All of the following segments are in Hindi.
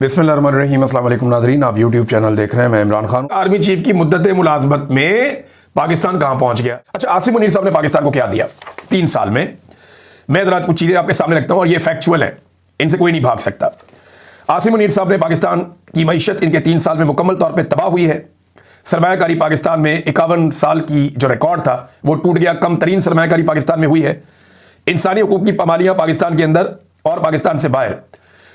बिस्मिल्लाहिर्रहमानिर्रहीम। अस्सलाम वालेकुम नाज़रीन, आप यूट्यूब चैनल देख रहे हैं। मैं इमरान खान। आर्मी चीफ की मुद्दत मुलाजमत में पाकिस्तान कहां पहुंच गया? अच्छा, आसिम मुनीर साहब ने पाकिस्तान को क्या दिया 3 साल में? मैं जरा कुछ चीजें आपके सामने रखता हूं और ये फैक्चुअल है, इनसे कोई नहीं भाग सकता। आसिम मुनीर साहब ने पाकिस्तान की मईशत इनके 3 साल में मुकम्मल तौर पर तबाह हुई है। सरमायाकारी पाकिस्तान में 51 साल की जो रिकॉर्ड था वो टूट गया। कम तरीन सरमायाकारी पाकिस्तान में हुई है। इंसानी हकूक की पामालियां पाकिस्तान के अंदर और पाकिस्तान से बाहर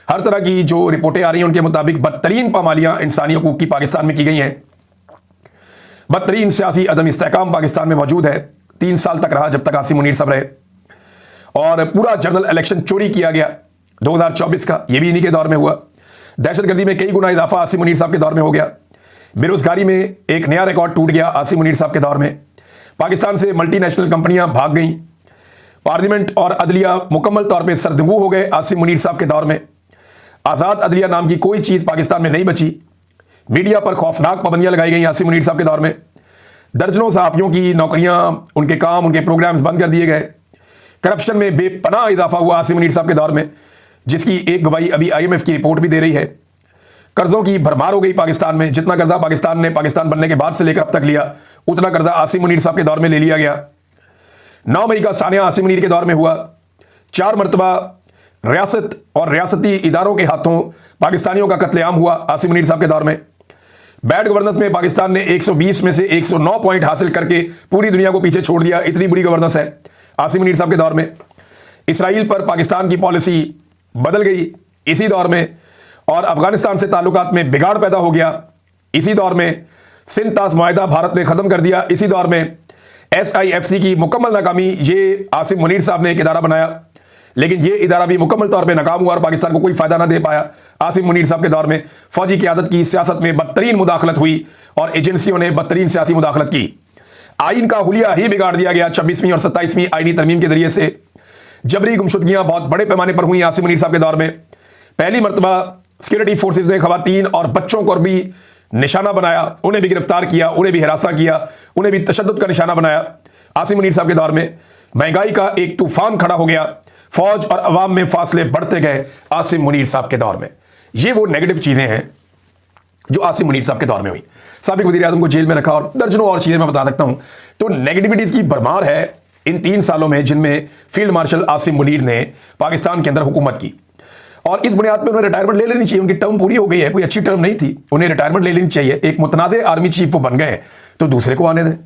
हर तरह की जो रिपोर्टें आ रही हैं उनके मुताबिक बदतरीन पामालियां इंसानी हकूक की पाकिस्तान में की गई हैं। बदतरीन सियासी अदम इस्तेहकाम पाकिस्तान में मौजूद है। 3 साल तक रहा जब तक आसिम मुनीर साहब रहे, और पूरा जनरल इलेक्शन चोरी किया गया 2024 का, यह भी इन्हीं के दौर में हुआ। दहशतगर्दी में कई गुना इजाफा आसिम मुनीर साहब के दौर में हो गया। बेरोजगारी में एक नया रिकॉर्ड टूट गया आसिम मुनीर साहब के दौर में। पाकिस्तान से मल्टीनेशनल कंपनियां भाग गईं। पार्लियामेंट और अदलिया मुकम्मल तौर पर सरदगू हो गए आसिम मुनीर साहब के दौर में। आज़ाद अदलिया नाम की कोई चीज़ पाकिस्तान में नहीं बची। मीडिया पर खौफनाक पाबंदियां लगाई गई आसिम मुनीर साहब के दौर में। दर्जनों सहाफ़ियों की नौकरियां, उनके काम, उनके प्रोग्राम्स बंद कर दिए गए। करप्शन में बेपनाह इजाफा हुआ आसिम मुनीर साहब के दौर में, जिसकी एक गवाही अभी IMF की रिपोर्ट भी दे रही है। कर्जों की भरमार हो गई पाकिस्तान में। जितना कर्जा पाकिस्तान ने पाकिस्तान बनने के बाद से लेकर अब तक लिया, उतना कर्जा आसिम मुनीर साहब के दौर में ले लिया गया। 9 मई का सानिया आसिम मुनीर के दौर में हुआ। 4 मरतबा रियासत और रियासती इदारों के हाथों पाकिस्तानियों का कत्लेआम हुआ आसिम मुनीर साहब के दौर में। बैड गवर्नेंस में पाकिस्तान ने 120 में से 109 पॉइंट हासिल करके पूरी दुनिया को पीछे छोड़ दिया। इतनी बुरी गवर्नेंस है आसिम मुनीर साहब के दौर में। इसराइल पर पाकिस्तान की पॉलिसी बदल गई इसी दौर में, और अफगानिस्तान से ताल्लुकात में बिगाड़ पैदा हो गया इसी दौर में। सिंध तास मुआहिदा भारत ने ख़त्म कर दिया इसी दौर में। SIFC की मुकम्मल नाकामी, ये आसिम मुनीर साहब ने एक इदारा बनाया, लेकिन ये इदारा भी मुकम्मल तौर पे नाकाम हुआ और पाकिस्तान को कोई फायदा ना दे पाया। आसिम मुनीर साहब के दौर में फौजी क़यादत की सियासत में बदतरीन मुदाखलत हुई और एजेंसियों ने बदतरीन सियासी मुदाखलत की। आइन का हुलिया ही बिगाड़ दिया गया 26वीं और 27वीं आईनी तरमीम के जरिए से। जबरी गुमशुदगियां बहुत बड़े पैमाने पर हुई आसिम मुनीर साहब के दौर में। पहली मरतबा सिक्योरिटी फोर्सेज ने खवातीन और बच्चों को भी निशाना बनाया, उन्हें भी गिरफ्तार किया, उन्हें भी हिरासा किया, उन्हें भी तशद्दुद का निशाना बनाया आसिम मुनीर साहब के दौर में। महंगाई का एक तूफान खड़ा हो गया। फौज और अवाम में फासले बढ़ते गए आसिम मुनीर साहब के दौर में। ये वो नेगेटिव चीजें हैं जो आसिम मुनीर साहब के दौर में हुई। साबिक वज़ीर आज़म को जेल में रखा और दर्जनों और चीजें मैं बता सकता हूं। तो नेगेटिविटीज की भरमार है इन 3 सालों में, जिनमें फील्ड मार्शल आसिम मुनीर ने पाकिस्तान के अंदर हुकूमत की। और इस बुनियाद पर उन्हें रिटायरमेंट ले लेनी चाहिए। उनकी टर्म पूरी हो गई है, कोई अच्छी टर्म नहीं थी, उन्हें रिटायरमेंट ले लेनी चाहिए। एक मुतनाज़े आर्मी चीफ वो बन गए, तो दूसरे को आने दें।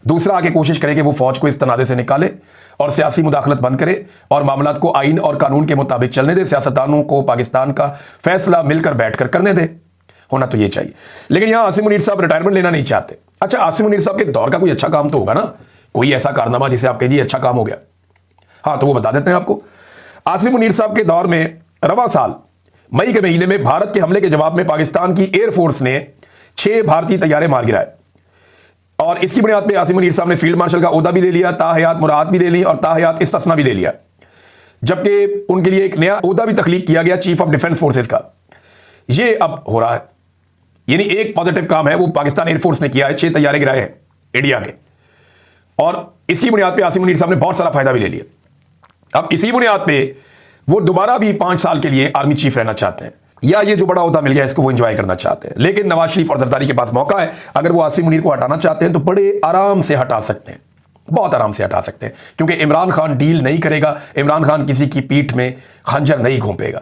दूसरा आके कोशिश करे कि वो फौज को इस तनाज़े से निकाले और सियासी मुदाखलत बंद करे और मामलात को आइन और कानून के मुताबिक चलने दे। सियासतदानों को पाकिस्तान का फैसला मिलकर बैठकर करने दे। होना तो ये चाहिए, लेकिन यहां आसिम मुनीर साहब रिटायरमेंट लेना नहीं चाहते। अच्छा, आसिम मुनीर साहब के दौर का कोई अच्छा काम तो होगा ना, कोई ऐसा कारनामा जिसे आप कहिए अच्छा काम हो गया। हाँ, तो वो बता देते हैं आपको। आसिम मुनीर साहब के दौर में रवां साल मई के महीने में भारत के हमले के जवाब में पाकिस्तान की एयरफोर्स ने 6 भारतीय तैयारे मार गिराए, और इसकी बुनियाद पे आसिम मुनीर साहब ने फील्ड मार्शल का ओहदा भी ले लिया, ताहयात मुराद भी ले ली और ताहयात इस्तिस्ना भी ले लिया। जबकि उनके लिए एक नया ओहदा भी तख्लीक किया गया, चीफ ऑफ डिफेंस फोर्सेज का। ये अब हो रहा है, यानी एक पॉजिटिव काम है वो पाकिस्तान एयरफोर्स ने किया है। 6 तैयारे गिराए हैं इंडिया के, और इसकी बुनियाद पर आसिम मुनीर साहब ने बहुत सारा फायदा भी ले लिया। अब इसी बुनियाद पर वो दोबारा भी 5 साल के लिए आर्मी चीफ रहना चाहते हैं, या ये जो बड़ा ओहदा मिल गया इसको वो एंजॉय करना चाहते हैं। लेकिन नवाज शरीफ और जरदारी के पास मौका है, अगर वो आसिम मुनीर को हटाना चाहते हैं तो बड़े आराम से हटा सकते हैं, बहुत आराम से हटा सकते हैं, क्योंकि इमरान खान डील नहीं करेगा। इमरान खान किसी की पीठ में खंजर नहीं घोंपेगा।